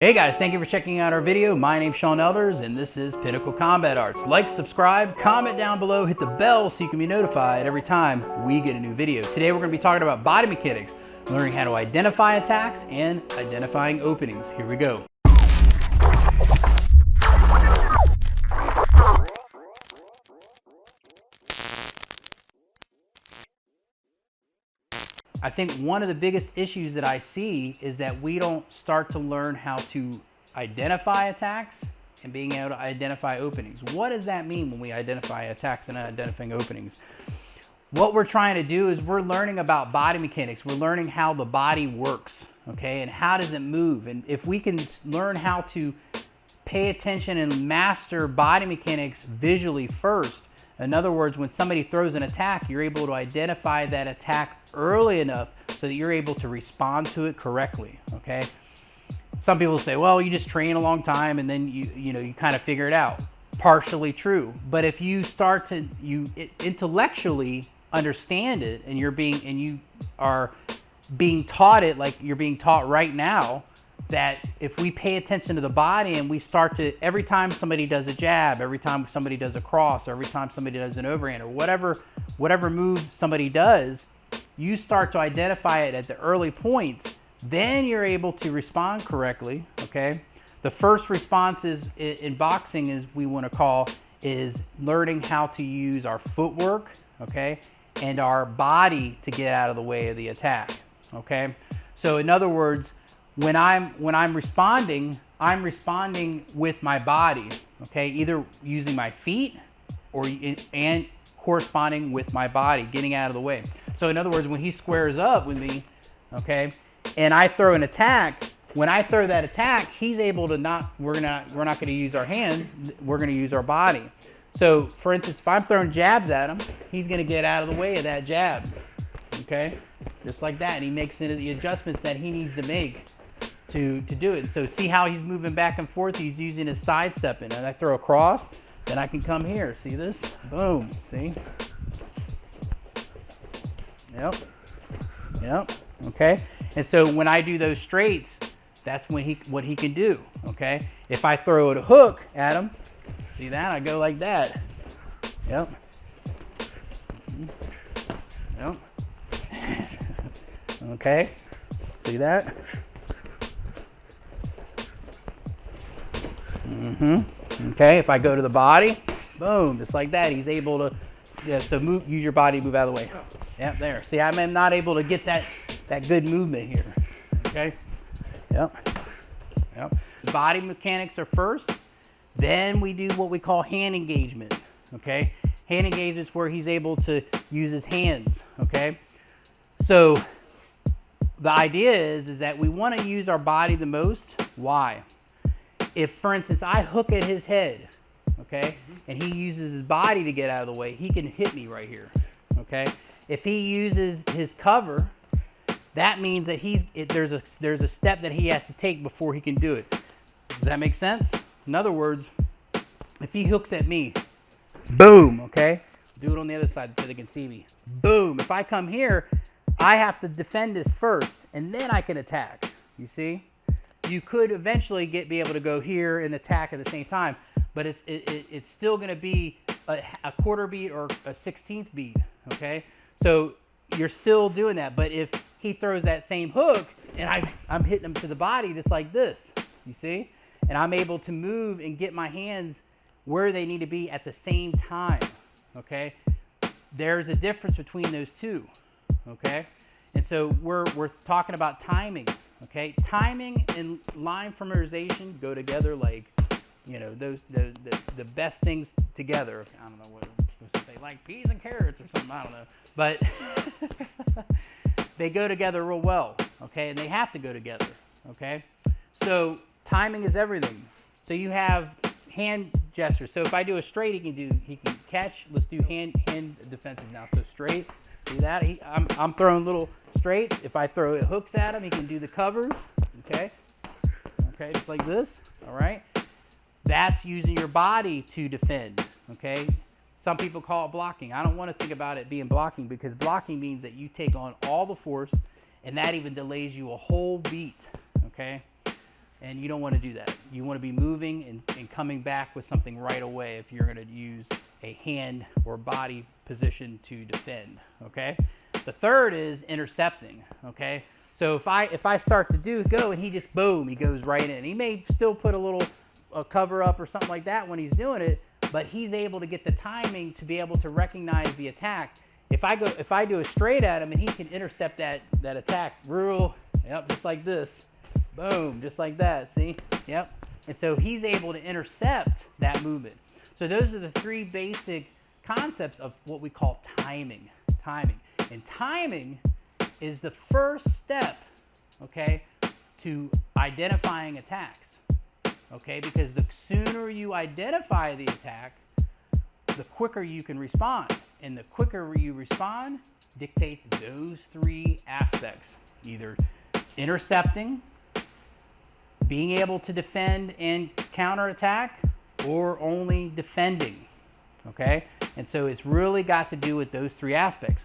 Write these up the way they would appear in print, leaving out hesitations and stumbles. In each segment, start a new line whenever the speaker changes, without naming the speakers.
Hey guys, thank you for checking out our video. My name's Sean Elders and this is Pinnacle Combat Arts. Like, subscribe, comment down below, hit the bell so you can be notified every time we get a new video. Today we're going to be talking about body mechanics, learning how to identify attacks and identifying openings. Here we go. I think one of the biggest issues that I see is that we don't start to learn how to identify attacks and being able to identify openings. What does that mean when we identify attacks and identifying openings? What we're trying to do is we're learning about body mechanics. We're learning how the body works, okay, and how does it move. And if we can learn how to pay attention and master body mechanics visually first, in other words, when somebody throws an attack, you're able to identify that attack early enough so that you're able to respond to it correctly, okay? Some people say, well, you just train a long time and then you kind of figure it out. Partially true. But if you start to intellectually understand it and you are being taught it like you're being taught right now, that if we pay attention to the body and we start to, every time somebody does a jab, every time somebody does a cross, or every time somebody does an overhand, or whatever move somebody does, you start to identify it at the early points, then you're able to respond correctly, okay? The first response is, in boxing, is we want to call, is learning how to use our footwork, okay? And our body to get out of the way of the attack, okay? So in other words, when I'm responding with my body, okay? Either using my feet and corresponding with my body, getting out of the way. So in other words, when he squares up with me, okay, and I throw an attack, when I throw that attack, he's able to not, we're not going to use our hands, we're going to use our body. So for instance, if I'm throwing jabs at him, he's going to get out of the way of that jab, okay? Just like that, and he makes the adjustments that he needs to make to do it. So see how he's moving back and forth? He's using his sidestepping. And I throw a cross, then I can come here. See this? Boom. See? Yep. Yep. Okay. And so when I do those straights, that's when what he can do. Okay. If I throw a hook at him, see that? I go like that. Yep. Yep. Okay. See that? Okay, if I go to the body, boom, just like that, he's able to, yeah, so use your body, move out of the way. Yep, there. See, I'm not able to get that good movement here. Okay, yep. Body mechanics are first, then we do what we call hand engagement, okay? Hand engagement is where he's able to use his hands, okay? So the idea is that we want to use our body the most. Why? If, for instance, I hook at his head, okay, and he uses his body to get out of the way, he can hit me right here, okay? If he uses his cover, that means that there's a step that he has to take before he can do it. Does that make sense? In other words, if he hooks at me, boom, okay? Do it on the other side so they can see me. Boom. If I come here, I have to defend this first, and then I can attack, you see? You could eventually be able to go here and attack at the same time, but it's still going to be a quarter beat or a 16th beat, okay? So you're still doing that, but if he throws that same hook and I'm hitting him to the body just like this, you see? And I'm able to move and get my hands where they need to be at the same time, okay? There's a difference between those two, okay? And so we're talking about timing. Okay, timing and line familiarization go together like, you know, the best things together. I don't know what I'm supposed to say, like peas and carrots or something, I don't know. But they go together real well, okay, and they have to go together, okay? So timing is everything. So you have hand gestures. So if I do a straight, he can catch. Let's do hand defenses now. So straight, see that? I'm throwing little straights. If I throw hooks at him, he can do the covers, okay? Okay, just like this, all right? That's using your body to defend, okay? Some people call it blocking. I don't want to think about it being blocking because blocking means that you take on all the force and that even delays you a whole beat, okay? And you don't want to do that. You want to be moving and coming back with something right away if you're going to use a hand or body position to defend, okay? The third is intercepting, okay? So if I start to go and he just, boom, he goes right in. He may still put a little cover up or something like that when he's doing it, but he's able to get the timing to be able to recognize the attack. If I do a straight at him and he can intercept that attack real, yep, just like this. Boom, just like that, see? Yep. And so he's able to intercept that movement. So those are the three basic concepts of what we call timing. And timing is the first step, okay, to identifying attacks, okay? Because the sooner you identify the attack, the quicker you can respond. And the quicker you respond dictates those three aspects, either intercepting, being able to defend and counterattack, or only defending, okay? And so it's really got to do with those three aspects.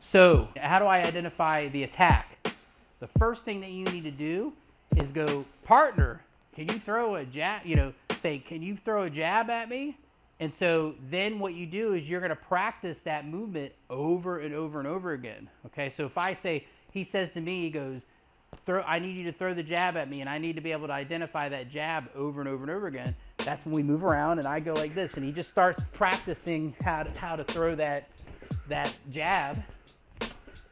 So how do I identify the attack? The first thing that you need to do is go, partner, can you throw a jab, say, can you throw a jab at me? And so then what you do is you're gonna practice that movement over and over and over again, okay? So if I say, he says to me, he goes, I need you to throw the jab at me, and I need to be able to identify that jab over and over and over again. That's when we move around and I go like this, and he just starts practicing how to throw that jab.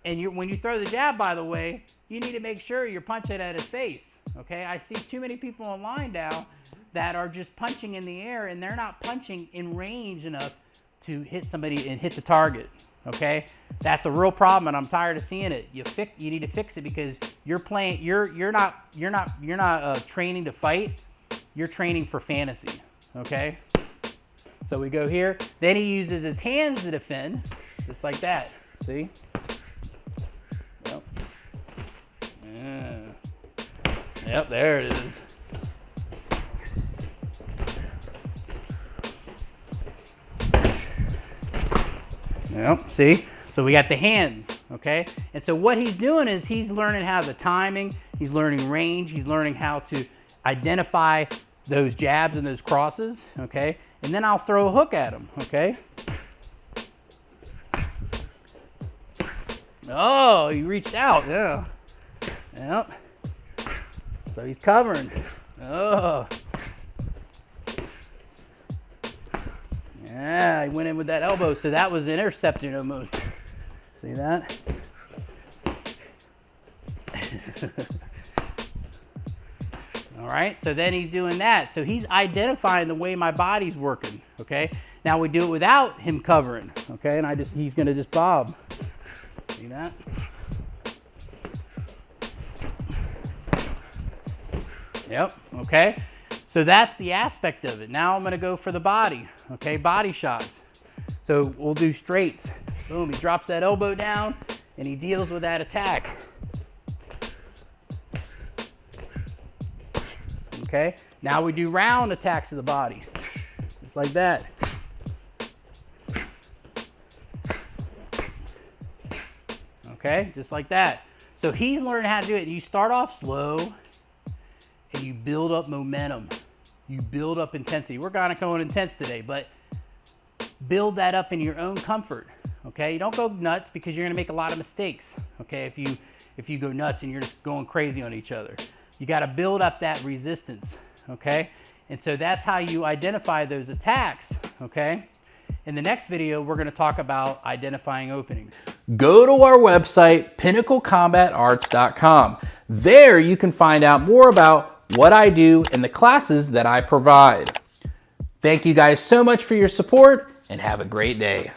And when you throw the jab, by the way, you need to make sure you're punching at his face, okay? I see too many people online now that are just punching in the air, and they're not punching in range enough to hit somebody and hit the target. Okay, that's a real problem, and I'm tired of seeing it. You need to fix it, because you're playing. You're not training to fight. You're training for fantasy. Okay, so we go here. Then he uses his hands to defend, just like that. See? Yep. Yeah. Yep. There it is. Yep, see? So we got the hands, okay? And so what he's doing is he's learning how the timing, he's learning range, he's learning how to identify those jabs and those crosses, okay? And then I'll throw a hook at him, okay? Oh, he reached out, yeah. Yep. So he's covering. Oh. Yeah, he went in with that elbow, so that was intercepting almost. See that? All right, so then he's doing that. So he's identifying the way my body's working, okay? Now we do it without him covering, okay? And he's gonna just bob. See that? Yep, okay? So that's the aspect of it. Now I'm gonna go for the body, okay? Body shots. So we'll do straights. Boom, he drops that elbow down and he deals with that attack. Okay, now we do round attacks to the body. Just like that. Okay, just like that. So he's learning how to do it. You start off slow and you build up momentum. You build up intensity. We're gonna go intense today, but build that up in your own comfort. Okay, you don't go nuts, because you're gonna make a lot of mistakes. Okay, if you go nuts and you're just going crazy on each other, you got to build up that resistance. Okay, and so that's how you identify those attacks. Okay, in the next video we're going to talk about identifying openings. Go to our website, pinnaclecombatarts.com. There you can find out more about what I do and the classes that I provide. Thank you guys so much for your support, and have a great day.